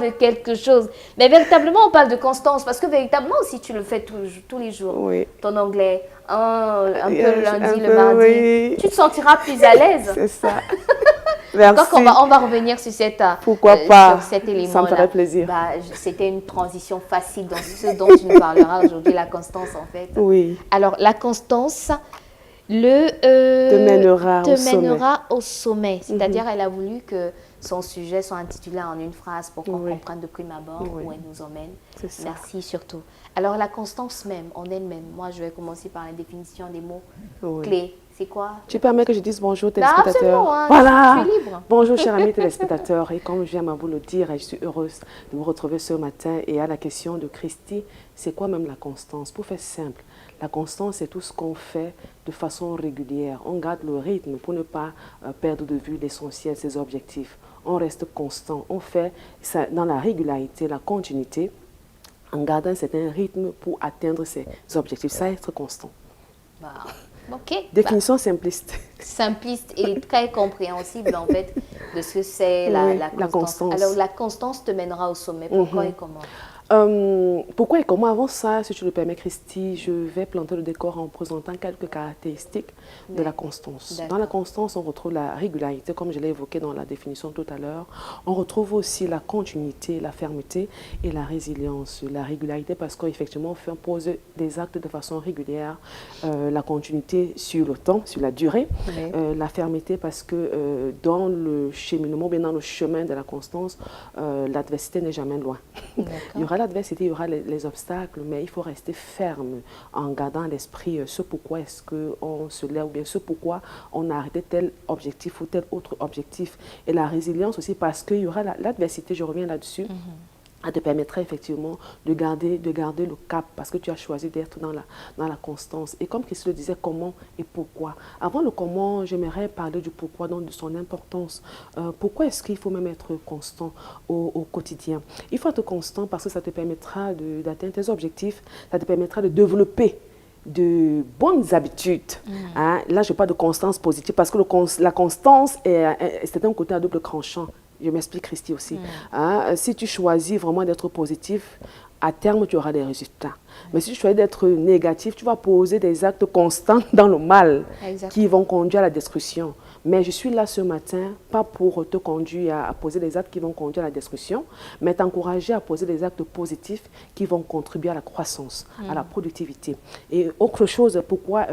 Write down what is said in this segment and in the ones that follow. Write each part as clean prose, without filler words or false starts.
de quelque chose. Mais véritablement, on parle de constance parce que véritablement, si tu le fais tous les jours, Oui. ton anglais, un peu le lundi, Un le peu, mardi, oui. tu te sentiras plus à l'aise. C'est ça. Donc, Merci. on va revenir sur, Pourquoi pas? sur cet Ça me élément-là. ferait plaisir. Bah, c'était une transition facile dans ce dont tu nous parleras aujourd'hui, la constance en fait. Oui. Alors, la constance Te mènera au sommet. mènera au sommet. C'est-à-dire, elle a voulu que son sujet soit intitulé en une phrase pour qu'on Oui. comprenne de prime abord Oui. où elle nous emmène. C'est ça. Merci surtout. Alors, la constance même, en elle-même, moi, je vais commencer par la définition des mots Oui. clés. C'est quoi? Tu permets que je dise bonjour Non, téléspectateurs? absolument, hein, Voilà. tu es libre. Bonjour chers amis téléspectateurs. Et comme je viens à vous le dire, je suis heureuse de vous retrouver ce matin. Et à la question de Christy, c'est quoi même la constance? Pour faire simple, la constance, c'est tout ce qu'on fait de façon régulière. On garde le rythme pour ne pas perdre de vue l'essentiel, ses objectifs. On reste constant. On fait ça dans la régularité, la continuité, en gardant un certain rythme pour atteindre ses objectifs. Ça, être constant. Bah, ok. Définition simpliste. Simpliste et très compréhensible en fait de ce que c'est Oui, la constance. Alors la constance te mènera au sommet. Pourquoi et comment? Pourquoi et comment? Avant ça, si tu le permets, Christy, je vais planter le décor en présentant quelques caractéristiques de la constance. Dans la constance, on retrouve la régularité, comme je l'ai évoqué dans la définition tout à l'heure. On retrouve aussi la continuité, la fermeté et la résilience. La régularité parce qu'effectivement, on pose des actes de façon régulière. La continuité sur le temps, sur la durée. La fermeté parce que dans le cheminement, bien dans le chemin de la constance, l'adversité n'est jamais loin. Il y aura l'adversité, il y aura les obstacles, mais il faut rester ferme en gardant à l'esprit ce pourquoi est-ce qu'on se lève, ou bien ce pourquoi on a arrêté tel objectif ou tel autre objectif. Et la résilience aussi parce qu'il y aura l'adversité, je reviens là-dessus. Elle te permettra effectivement de garder le cap parce que tu as choisi d'être dans la constance. Et comme Christy le disait, comment et pourquoi. Avant le comment, j'aimerais parler du pourquoi, donc de son importance. Pourquoi est-ce qu'il faut même être constant au quotidien? Il faut être constant parce que ça te permettra d'atteindre tes objectifs, ça te permettra de développer de bonnes habitudes. Hein? Là, je parle de constance positive parce que la constance, c'est un côté à double tranchant. Je m'explique, Christy, aussi. Hein? Si tu choisis vraiment d'être positif, à terme, tu auras des résultats. Mais si tu choisis d'être négatif, tu vas poser des actes constants dans le mal qui vont conduire à la destruction. Mais je suis là ce matin, pas pour te conduire à poser des actes qui vont conduire à la destruction, mais t'encourager à poser des actes positifs qui vont contribuer à la croissance, à la productivité. Et autre chose, pourquoi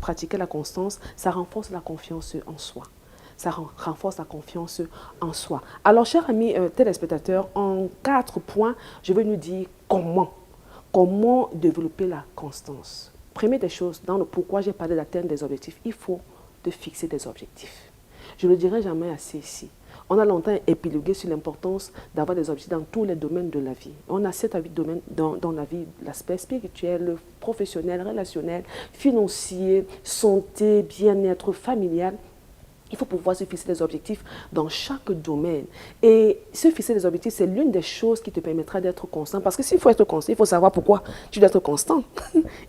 pratiquer la constance, ça renforce la confiance en soi. Ça renforce la confiance en soi. Alors, chers amis téléspectateurs, en 4 points, je vais nous dire comment développer la constance. Première des choses, dans le pourquoi j'ai parlé d'atteindre des objectifs, il faut te fixer des objectifs. Je ne le dirai jamais assez ici. On a longtemps épilogué sur l'importance d'avoir des objectifs dans tous les domaines de la vie. On a 7 à 8 domaines dans la vie, l'aspect spirituel, professionnel, relationnel, financier, santé, bien-être, familial. Il faut pouvoir se fixer des objectifs dans chaque domaine. Et se fixer des objectifs, c'est l'une des choses qui te permettra d'être constant. Parce que s'il faut être constant, il faut savoir pourquoi tu dois être constant.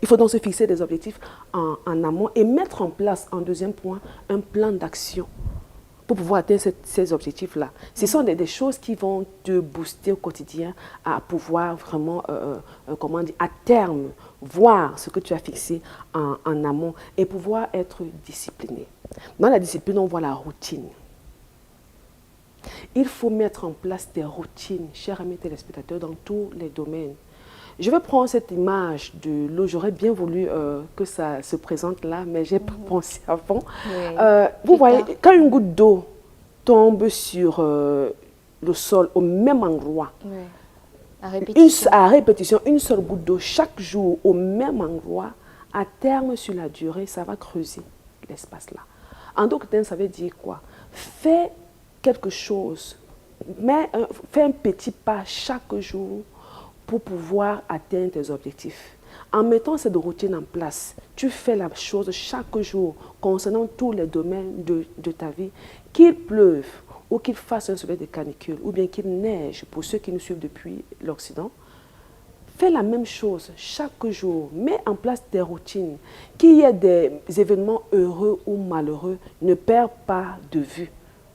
Il faut donc se fixer des objectifs en amont et mettre en place, en deuxième point, un plan d'action pour pouvoir atteindre ces objectifs-là. Ce sont des choses qui vont te booster au quotidien à pouvoir vraiment, comment dire, à terme, voir ce que tu as fixé en amont et pouvoir être discipliné. Dans la discipline, on voit la routine. Il faut mettre en place des routines, chers amis téléspectateurs, dans tous les domaines. Je vais prendre cette image de l'eau. J'aurais bien voulu que ça se présente là, mais j'ai pas pensé avant. Vous voyez, quand une goutte d'eau tombe sur le sol au même endroit, à répétition, une seule goutte d'eau chaque jour au même endroit, à terme sur la durée, ça va creuser l'espace là. En d'autres termes, ça veut dire quoi? Fais quelque chose, fais un petit pas chaque jour pour pouvoir atteindre tes objectifs. En mettant cette routine en place, tu fais la chose chaque jour concernant tous les domaines de ta vie, qu'il pleuve ou qu'il fasse un soleil de canicule ou bien qu'il neige pour ceux qui nous suivent depuis l'Occident. Fais la même chose chaque jour. Mets en place des routines. Qu'il y ait des événements heureux ou malheureux, ne perds pas de vue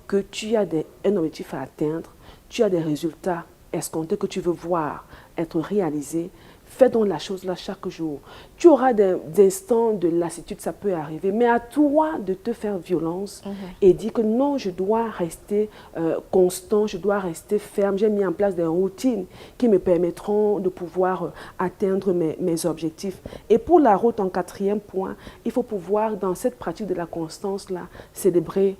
que tu as un objectif à atteindre, tu as des résultats escompté, que tu veux voir être réalisé, fais donc la chose là chaque jour. Tu auras des instants de lassitude, ça peut arriver, mais à toi de te faire violence et dire que non, je dois rester constant, je dois rester ferme. J'ai mis en place des routines qui me permettront de pouvoir atteindre mes objectifs. Et pour la route, en 4e point, il faut pouvoir, dans cette pratique de la constance là, célébrer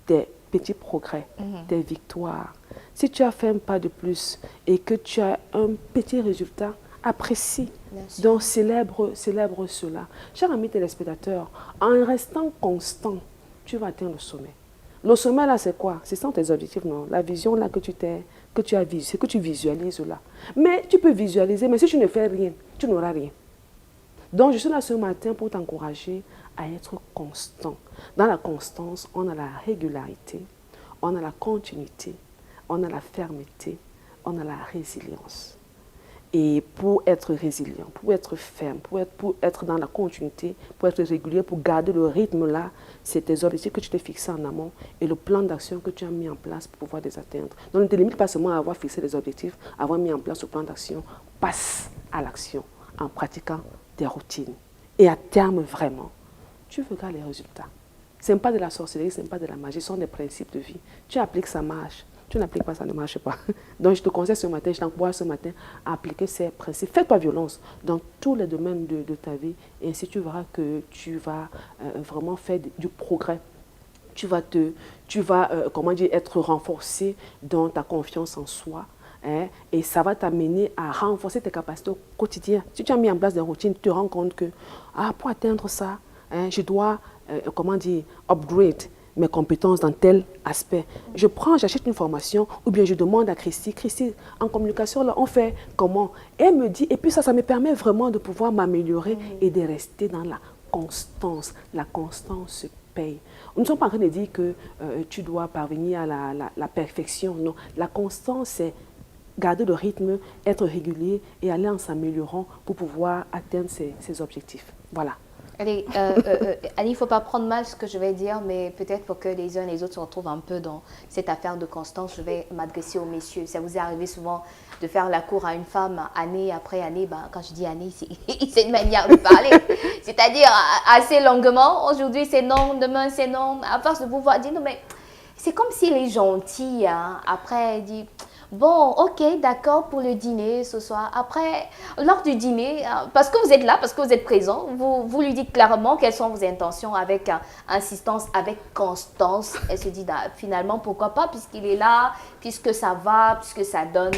tes petits progrès, tes victoires. Si tu as fait un pas de plus et que tu as un petit résultat, apprécie. Donc, célèbre cela. Chers amis téléspectateurs, en restant constant, tu vas atteindre le sommet. Le sommet, là, c'est quoi? Ce sont tes objectifs, non? La vision, là, que tu as vue, c'est que tu visualises, là. Mais tu peux visualiser, mais si tu ne fais rien, tu n'auras rien. Donc, je suis là ce matin pour t'encourager à être constant. Dans la constance, on a la régularité, on a la continuité, on a la fermeté, on a la résilience. Et pour être résilient, pour être ferme, pour être dans la continuité, pour être régulier, pour garder le rythme là, c'est tes objectifs que tu t'es fixés en amont et le plan d'action que tu as mis en place pour pouvoir les atteindre. Donc ne te limite pas seulement à avoir fixé les objectifs, à avoir mis en place le plan d'action. Passe à l'action en pratiquant des routines. Et à terme, vraiment, tu verras les résultats. Ce n'est pas de la sorcellerie, ce n'est pas de la magie, ce sont des principes de vie. Tu appliques, ça marche. Tu n'appliques pas, ça ne marche pas. Donc, je te conseille ce matin, je t'encourage ce matin à appliquer ces principes. Fais-toi violence dans tous les domaines de ta vie. Et ainsi, tu verras que tu vas vraiment faire du progrès. Tu vas être renforcé dans ta confiance en soi. Hein, et ça va t'amener à renforcer tes capacités au quotidien. Si tu as mis en place des routines, tu te rends compte que pour atteindre ça, hein, je dois, upgrade mes compétences dans tel aspect. J'achète une formation ou bien je demande à Christy, en communication, là, on fait comment? Et elle me dit, et puis ça me permet vraiment de pouvoir m'améliorer et de rester dans la constance. La constance se paye. Nous ne sommes pas en train de dire que tu dois parvenir à la perfection. Non, la constance, c'est garder le rythme, être régulier et aller en s'améliorant pour pouvoir atteindre ses objectifs. Voilà. Allez, il ne faut pas prendre mal ce que je vais dire, mais peut-être pour que les uns et les autres se retrouvent un peu dans cette affaire de constance, je vais m'adresser aux messieurs. Ça vous est arrivé souvent de faire la cour à une femme année après année. Quand je dis année, c'est une manière de parler. C'est-à-dire assez longuement. Aujourd'hui, c'est non, demain, c'est non. À force de vous voir dire, non, mais c'est comme s'il est gentil. Hein. Après, il dit... Bon, ok, d'accord pour le dîner ce soir. Après, lors du dîner, parce que vous êtes là, parce que vous êtes présent, vous lui dites clairement quelles sont vos intentions avec insistance, avec constance. Elle se dit finalement, pourquoi pas, puisqu'il est là, puisque ça va, puisque ça donne.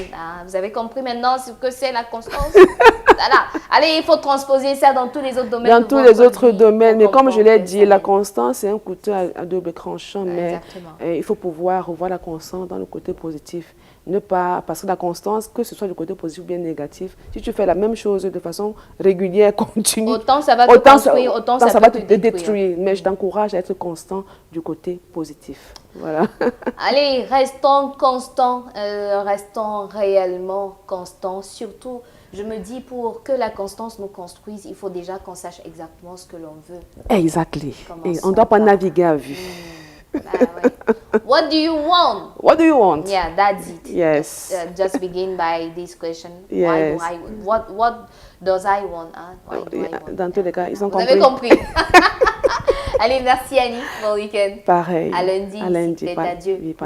Vous avez compris maintenant ce que c'est la constance? Voilà. Allez, il faut transposer ça dans tous les autres domaines. Dans tous les autres domaines, mais comme je l'ai dit, la constance, c'est un couteau à double tranchant, mais il faut pouvoir revoir la constance dans le côté positif. Ne pas, parce que la constance, que ce soit du côté positif ou bien négatif, si tu fais la même chose de façon régulière, continue, autant ça va te construire, autant ça va te détruire. Mais je t'encourage à être constant du côté positif. Voilà. Allez, restons constants, restons réellement constants. Surtout, je me dis, pour que la constance nous construise, il faut déjà qu'on sache exactement ce que l'on veut. Exactement. Et on ne doit pas naviguer à vue. What do you want? What do you want? Yeah, that's it. Yes. Just begin by this question. Yes. What does I want? Why do I want? Dans tous les cas, ils ont compris. Vous avez compris. Allez, merci Annie. Bon week-end. Pareil. À lundi. À lundi. Adieu.